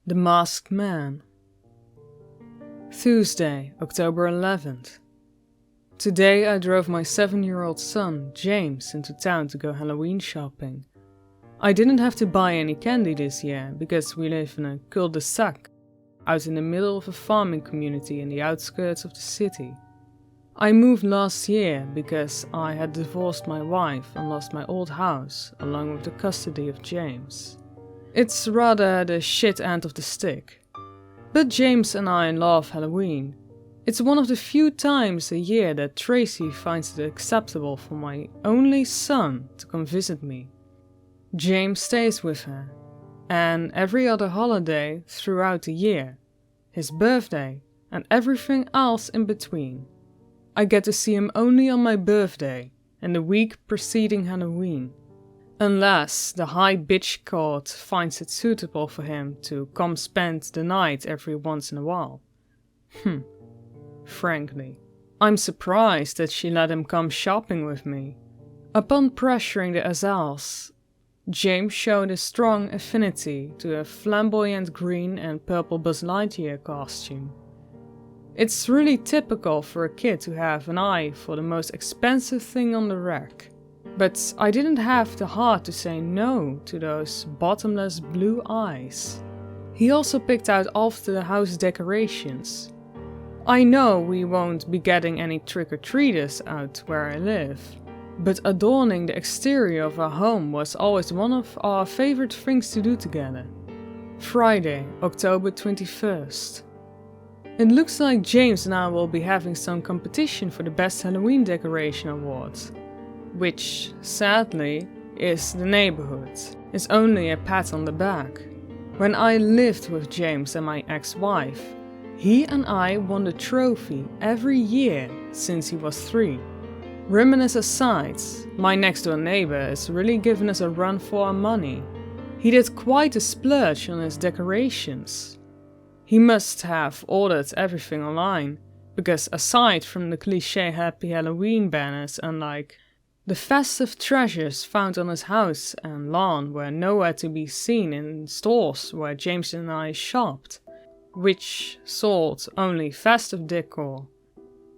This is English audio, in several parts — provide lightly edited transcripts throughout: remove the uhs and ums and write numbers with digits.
The Masked Man. Tuesday, October 11th. Today I drove my 7-year-old son, James, into town to go Halloween shopping. I didn't have to buy any candy this year because we live in a cul-de-sac, out in the middle of a farming community in the outskirts of the city. I moved last year because I had divorced my wife and lost my old house along with the custody of James. It's rather the shit end of the stick. But James and I love Halloween. It's one of the few times a year that Tracy finds it acceptable for my only son to come visit me. James stays with her, and every other holiday throughout the year, his birthday, and everything else in between. I get to see him only on my birthday and the week preceding Halloween. Unless the high bitch court finds it suitable for him to come spend the night every once in a while. Frankly, I'm surprised that she let him come shopping with me. Upon pressuring the Azals, James showed a strong affinity to a flamboyant green and purple Buzz Lightyear costume. It's really typical for a kid to have an eye for the most expensive thing on the rack. But I didn't have the heart to say no to those bottomless blue eyes. He also picked out all of the house decorations. I know we won't be getting any trick-or-treaters out where I live, but adorning the exterior of our home was always one of our favorite things to do together. Friday, October 21st. It looks like James and I will be having some competition for the Best Halloween Decoration Award. Which, sadly, is the neighborhood. It's only a pat on the back. When I lived with James and my ex-wife, he and I won the trophy every year since he was 3. Reminiscence aside, my next-door neighbor is really giving us a run for our money. He did quite a splurge on his decorations. He must have ordered everything online, because aside from the cliché Happy Halloween banners and the festive treasures found on his house and lawn were nowhere to be seen in stores where James and I shopped, which sold only festive decor.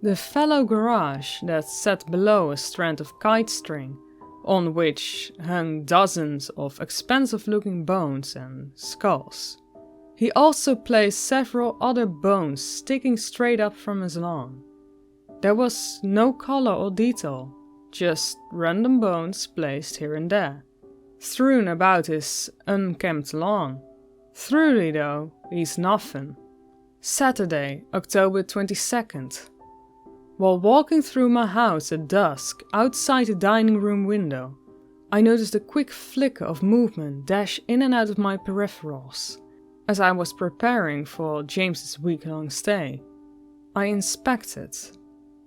The fallow garage that sat below a strand of kite string, on which hung dozens of expensive-looking bones and skulls. He also placed several other bones sticking straight up from his lawn. There was no color or detail, just random bones placed here and there, strewn about his unkempt lawn. Truly though, he's nothing. Saturday, October 22nd. While walking through my house at dusk outside the dining room window, I noticed a quick flicker of movement dash in and out of my peripherals, as I was preparing for James's week-long stay. I inspected.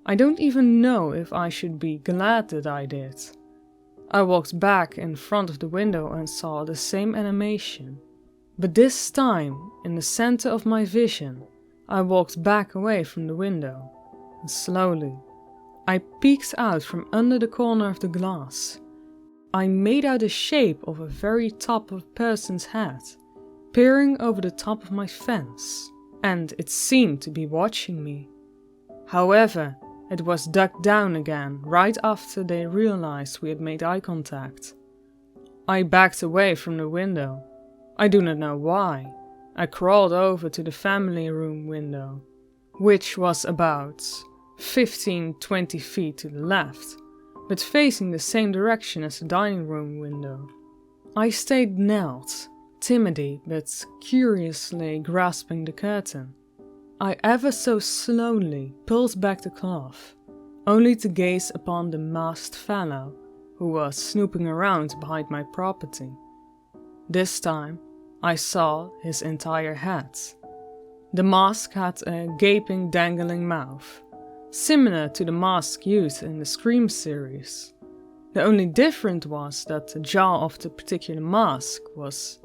I don't even know if I should be glad that I did. I walked back in front of the window and saw the same animation. But this time, in the center of my vision, I walked back away from the window, and slowly, I peeked out from under the corner of the glass. I made out the shape of a very top of a person's head, peering over the top of my fence, and it seemed to be watching me. However, it was ducked down again right after they realized we had made eye contact. I backed away from the window. I do not know why. I crawled over to the family room window, which was about 15-20 feet to the left, but facing the same direction as the dining room window. I stayed knelt, timidly but curiously grasping the curtain. I ever so slowly pulled back the cloth, only to gaze upon the masked fellow who was snooping around behind my property. This time, I saw his entire head. The mask had a gaping, dangling mouth, similar to the mask used in the Scream series. The only difference was that the jaw of the particular mask was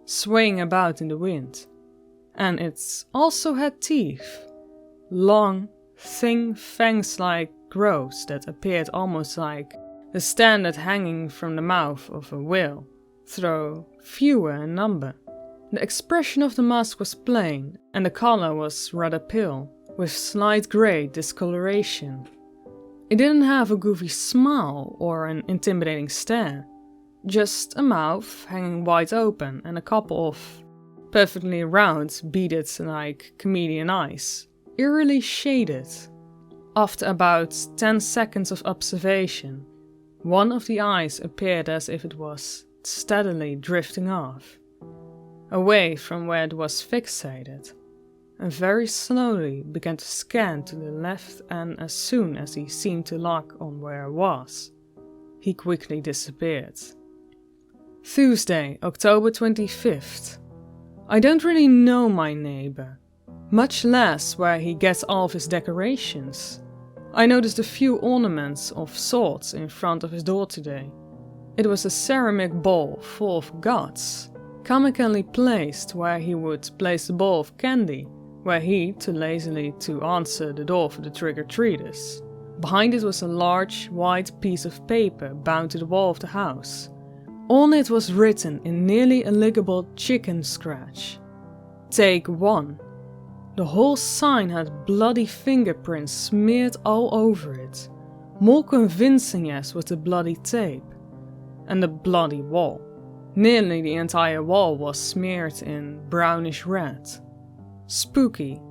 swaying about in the wind, and it also had teeth, long, thin fangs-like growths that appeared almost like the standard hanging from the mouth of a whale, though fewer in number. The expression of the mask was plain, and the color was rather pale, with slight grey discoloration. It didn't have a goofy smile or an intimidating stare, just a mouth hanging wide open and a couple of perfectly round, beaded-like comedian eyes, eerily shaded. After about 10 seconds of observation, one of the eyes appeared as if it was steadily drifting off, away from where it was fixated, and very slowly began to scan to the left, and as soon as he seemed to lock on where it was, he quickly disappeared. Tuesday, October 25th. I don't really know my neighbor, much less where he gets all of his decorations. I noticed a few ornaments of sorts in front of his door today. It was a ceramic bowl full of guts, comically placed where he would place the bowl of candy, were he too lazily to answer the door for the trick-or-treaters. Behind it was a large, white piece of paper bound to the wall of the house. On it was written in nearly illegible chicken scratch, "Take 1." The whole sign had bloody fingerprints smeared all over it, more convincing as with the bloody tape, and the bloody wall. Nearly the entire wall was smeared in brownish red. Spooky.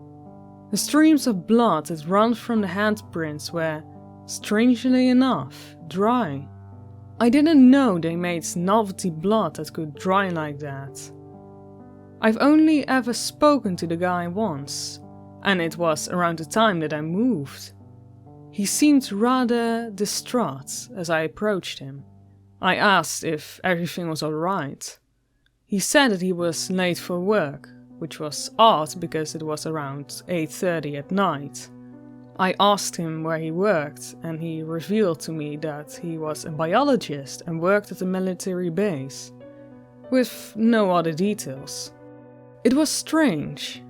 The streams of blood that run from the handprints were, strangely enough, dry. I didn't know they made novelty blood that could dry like that. I've only ever spoken to the guy once, and it was around the time that I moved. He seemed rather distraught as I approached him. I asked if everything was alright. He said that he was late for work, which was odd because it was around 8:30 at night. I asked him where he worked, and he revealed to me that he was a biologist and worked at a military base, with no other details. It was strange.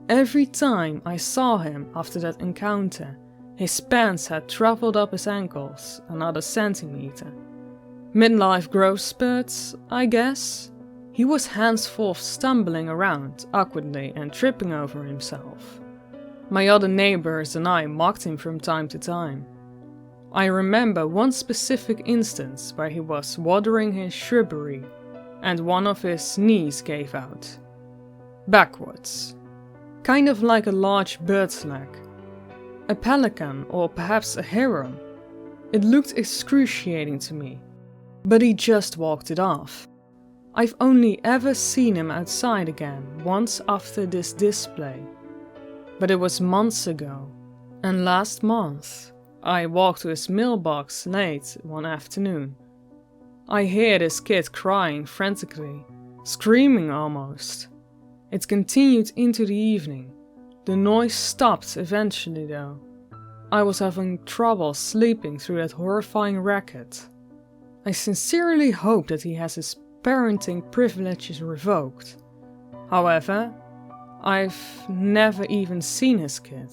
Every time I saw him after that encounter, his pants had traveled up his ankles another centimeter. Midlife growth spurts, I guess. He was henceforth stumbling around awkwardly and tripping over himself. My other neighbors and I mocked him from time to time. I remember one specific instance where he was watering his shrubbery and one of his knees gave out. Backwards. Kind of like a large bird's leg. A pelican or perhaps a heron. It looked excruciating to me, but he just walked it off. I've only ever seen him outside again once after this display, but it was months ago, and last month I walked to his mailbox late one afternoon. I heard his kid crying frantically, screaming almost. It continued into the evening. The noise stopped eventually though. I was having trouble sleeping through that horrifying racket. I sincerely hope that he has his parenting privileges revoked. However, I've never even seen his kid.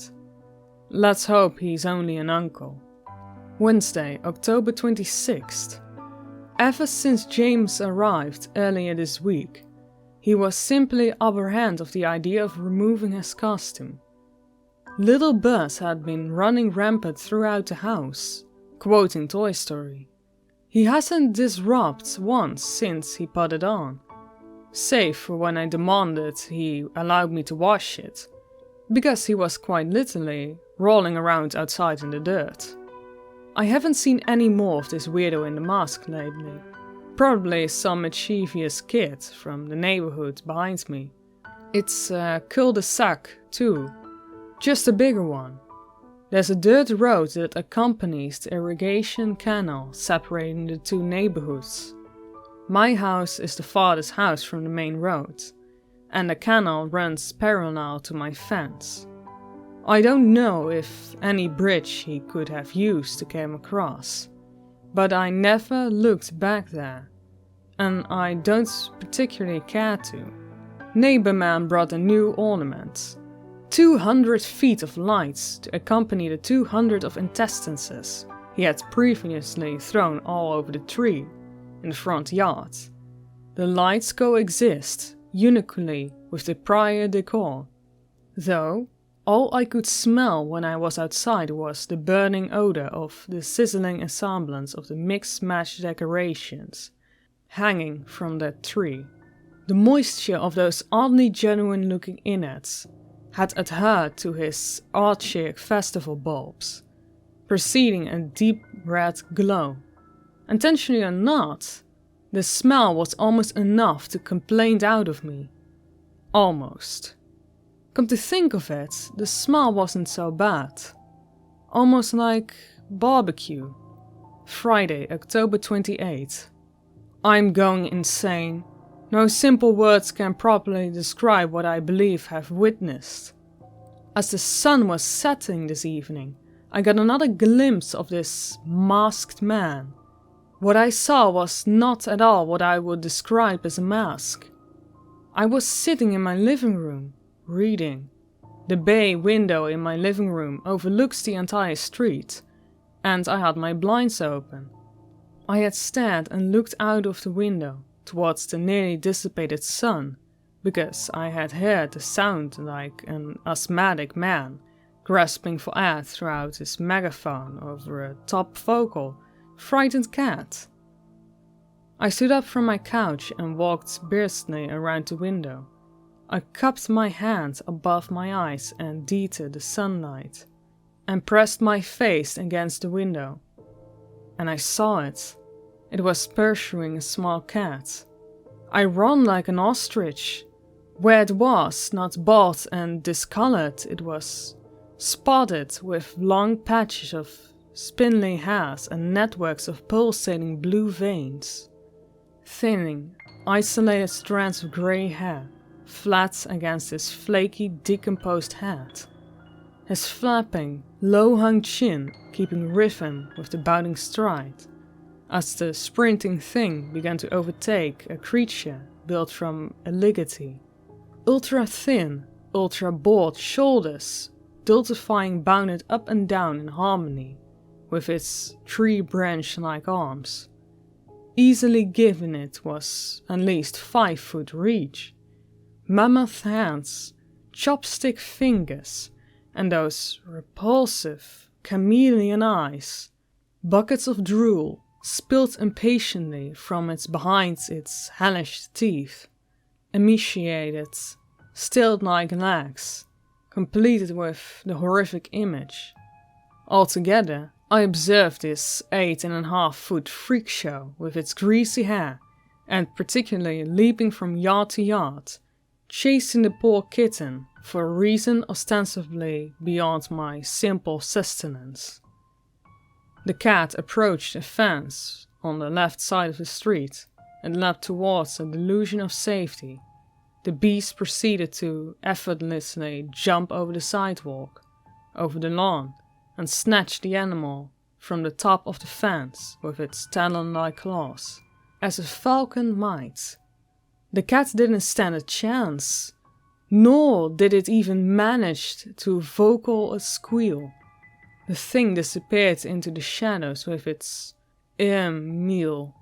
Let's hope he's only an uncle. Wednesday, October 26th. Ever since James arrived earlier this week, he was simply upper hand of the idea of removing his costume. Little Buzz had been running rampant throughout the house, quoting Toy Story. He hasn't disrupted once since he put it on, save for when I demanded he allowed me to wash it, because he was quite literally rolling around outside in the dirt. I haven't seen any more of this weirdo in the mask lately. Probably some mischievous kid from the neighborhood behind me. It's a cul-de-sac too, just a bigger one. There's a dirt road that accompanies the irrigation canal separating the two neighborhoods. My house is the farthest house from the main road, and the canal runs parallel to my fence. I don't know if any bridge he could have used to come across, but I never looked back there, and I don't particularly care to. Neighbor man brought a new ornament. 200 feet of lights to accompany the 200 of intestines he had previously thrown all over the tree in the front yard. The lights coexist uniquely with the prior decor, though all I could smell when I was outside was the burning odor of the sizzling assemblance of the mixed-match decorations hanging from that tree. The moisture of those oddly genuine-looking innards had adhered to his archaic festival bulbs, preceding a deep red glow. Intentionally or not, the smell was almost enough to complain out of me. Almost. Come to think of it, the smell wasn't so bad. Almost like barbecue. Friday, October 28th. I'm going insane. No simple words can properly describe what I believe have witnessed. As the sun was setting this evening, I got another glimpse of this masked man. What I saw was not at all what I would describe as a mask. I was sitting in my living room, reading. The bay window in my living room overlooks the entire street, and I had my blinds open. I had stared and looked out of the window towards the nearly dissipated sun, because I had heard a sound like an asthmatic man grasping for air throughout his megaphone over a top vocal, frightened cat. I stood up from my couch and walked briskly around the window. I cupped my hand above my eyes and deepened the sunlight, and pressed my face against the window. And I saw it. It was pursuing a small cat. I ran like an ostrich. Where it was not bald and discolored, it was spotted with long patches of spindly hairs and networks of pulsating blue veins. Thinning, isolated strands of grey hair, flat against his flaky, decomposed head. His flapping, low-hung chin keeping rhythm with the bounding stride, as the sprinting thing began to overtake a creature built from a ligety. Ultra-thin, ultra-broad shoulders, stultifying bounded up and down in harmony with its tree-branch-like arms. Easily given it was at least 5 foot reach. Mammoth hands, chopstick fingers, and those repulsive, chameleon eyes. Buckets of drool spilled impatiently from behind its hellish teeth. Emaciated, stilt-like legs, completed with the horrific image. Altogether, I observed this 8.5 foot freak show with its greasy hair, and particularly leaping from yard to yard, chasing the poor kitten for a reason ostensibly beyond my simple sustenance. The cat approached a fence on the left side of the street and leapt towards a delusion of safety. The beast proceeded to effortlessly jump over the sidewalk, over the lawn, and snatch the animal from the top of the fence with its talon-like claws, as a falcon might. The cat didn't stand a chance, nor did it even manage to vocal a squeal. The thing disappeared into the shadows with its meal,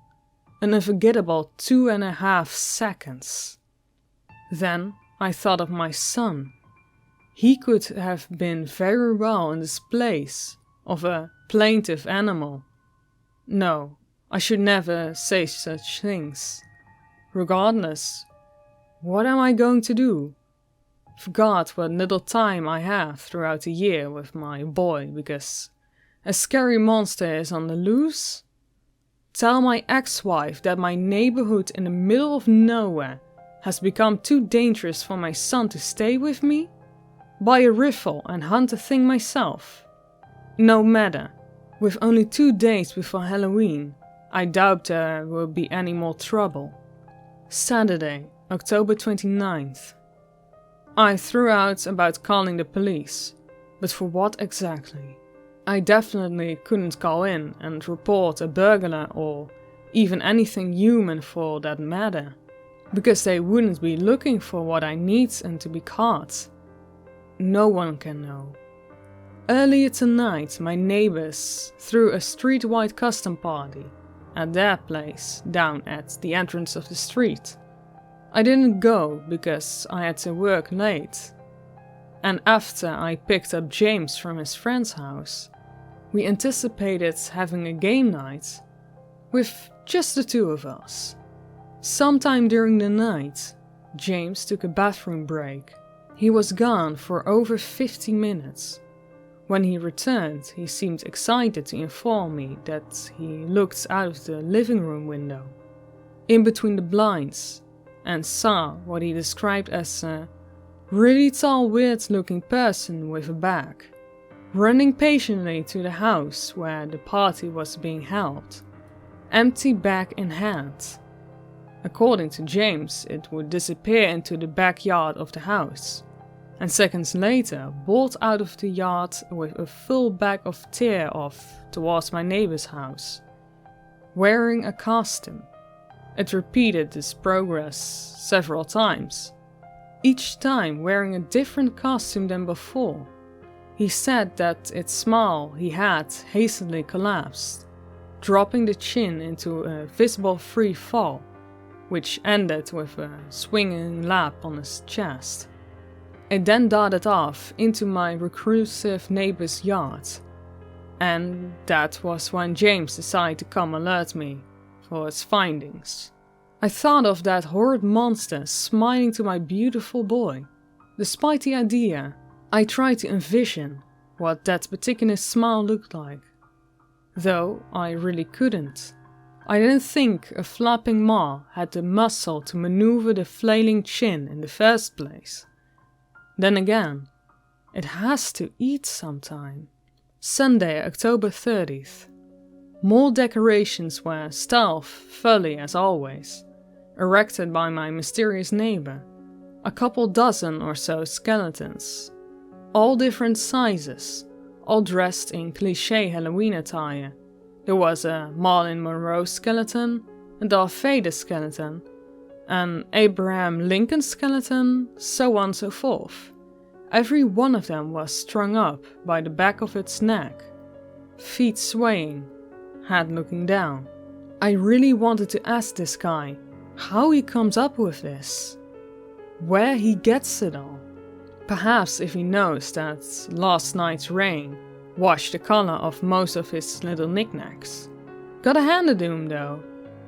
an unforgettable 2.5 seconds. Then I thought of my son. He could have been very well in this place of a plaintive animal. No, I should never say such things. Regardless, what am I going to do? Forgot what little time I have throughout the year with my boy because a scary monster is on the loose? Tell my ex-wife that my neighborhood in the middle of nowhere has become too dangerous for my son to stay with me? Buy a rifle and hunt the thing myself? No matter. With only 2 days before Halloween, I doubt there will be any more trouble. Saturday, October 29th. I threw out about calling the police, but for what exactly? I definitely couldn't call in and report a burglar or even anything human for that matter, because they wouldn't be looking for what I need and to be caught. No one can know. Earlier tonight, my neighbors threw a street-wide custom party at their place down at the entrance of the street. I didn't go because I had to work late. And after I picked up James from his friend's house, we anticipated having a game night with just the two of us. Sometime during the night, James took a bathroom break. He was gone for over 50 minutes. When he returned, he seemed excited to inform me that he looked out of the living room window, in between the blinds, and saw what he described as a really tall, weird-looking person with a bag, running patiently to the house where the party was being held, empty bag in hand. According to James, it would disappear into the backyard of the house, and seconds later bolt out of the yard with a full bag of tear-off towards my neighbor's house, wearing a costume. It repeated this progress several times, each time wearing a different costume than before. He said that its smile he had hastily collapsed, dropping the chin into a visible free fall, which ended with a swinging lap on his chest. It then darted off into my reclusive neighbor's yard, and that was when James decided to come alert me for its findings. I thought of that horrid monster smiling to my beautiful boy. Despite the idea, I tried to envision what that particular smile looked like, though I really couldn't. I didn't think a flapping maw had the muscle to maneuver the flailing chin in the first place. Then again, it has to eat sometime. Sunday, October 30th. More decorations were stealthily as always, erected by my mysterious neighbor. A couple dozen or so skeletons, all different sizes, all dressed in cliché Halloween attire. There was a Marilyn Monroe skeleton, a Darth Vader skeleton, an Abraham Lincoln skeleton, so on and so forth. Every one of them was strung up by the back of its neck, feet swaying, head looking down. I really wanted to ask this guy how he comes up with this, where he gets it all. Perhaps if he knows that last night's rain washed the color of most of his little knickknacks. Gotta hand it to him though,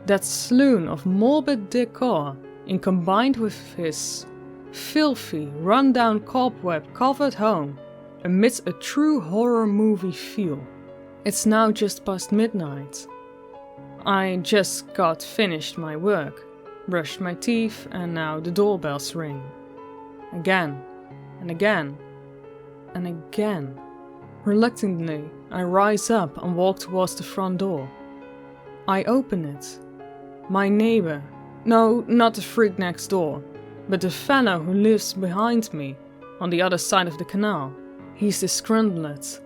that slough of morbid decor in combined with his filthy, run-down cobweb-covered home amidst a true horror movie feel. It's now just past midnight. I just got finished my work, brushed my teeth, and now the doorbells ring. Again, and again, and again. Reluctantly, I rise up and walk towards the front door. I open it. My neighbor, no, not the freak next door, but the fellow who lives behind me, on the other side of the canal. He's disgruntled.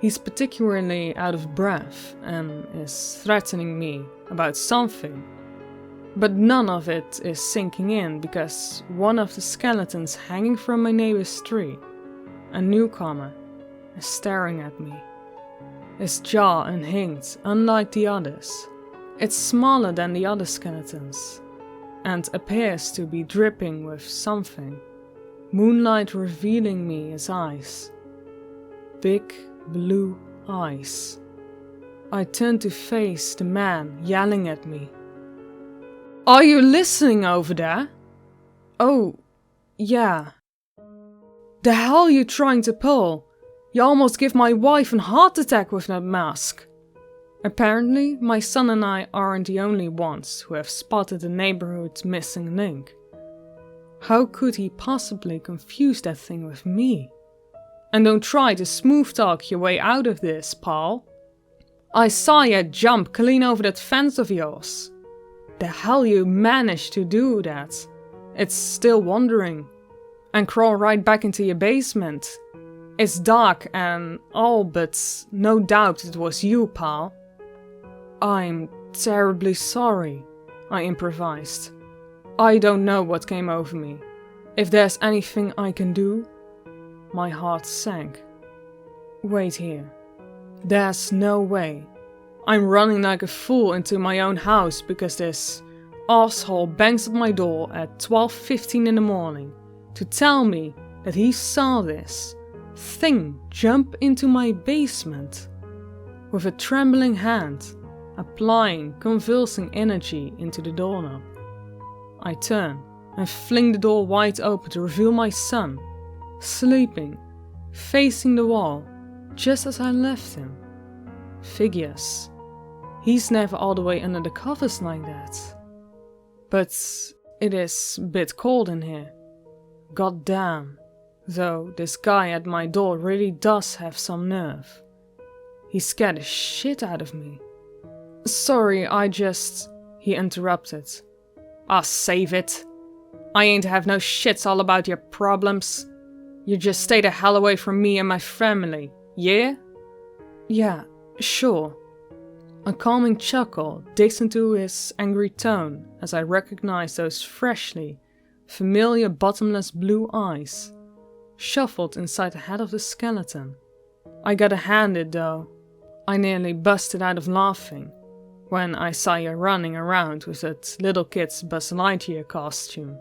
He's particularly out of breath and is threatening me about something. But none of it is sinking in because one of the skeletons hanging from my neighbor's tree, a newcomer, is staring at me. His jaw unhinged, unlike the others. It's smaller than the other skeletons, and appears to be dripping with something, moonlight revealing me his eyes. Big blue eyes. I turn to face the man yelling at me. "Are you listening over there?" "Oh, yeah." "The hell you trying to pull? You almost give my wife a heart attack with that mask." Apparently, my son and I aren't the only ones who have spotted the neighborhood's missing link. How could he possibly confuse that thing with me? And don't try to smooth talk your way out of this, Paul. I saw you jump clean over that fence of yours. The hell you managed to do that? It's still wondering. And crawl right back into your basement. It's dark and all, but no doubt it was you, pal. "I'm terribly sorry," I improvised. "I don't know what came over me. If there's anything I can do..." My heart sank. Wait here. There's no way. I'm running like a fool into my own house because this asshole bangs at my door at 12:15 in the morning to tell me that he saw this thing jump into my basement. With a trembling hand, applying convulsing energy into the doorknob, I turn and fling the door wide open to reveal my son, sleeping, facing the wall, just as I left him. Figures. He's never all the way under the covers like that. But it is a bit cold in here. God damn. Though this guy at my door really does have some nerve. He scared the shit out of me. Sorry, he interrupted. Save it. I ain't have no shits all about your problems. You just stay the hell away from me and my family, yeah? Yeah, sure. A calming chuckle digs into his angry tone as I recognize those freshly familiar bottomless blue eyes, shuffled inside the head of the skeleton. I gotta hand it though. I nearly busted out of laughing when I saw you running around with that little kid's Buzz Lightyear costume.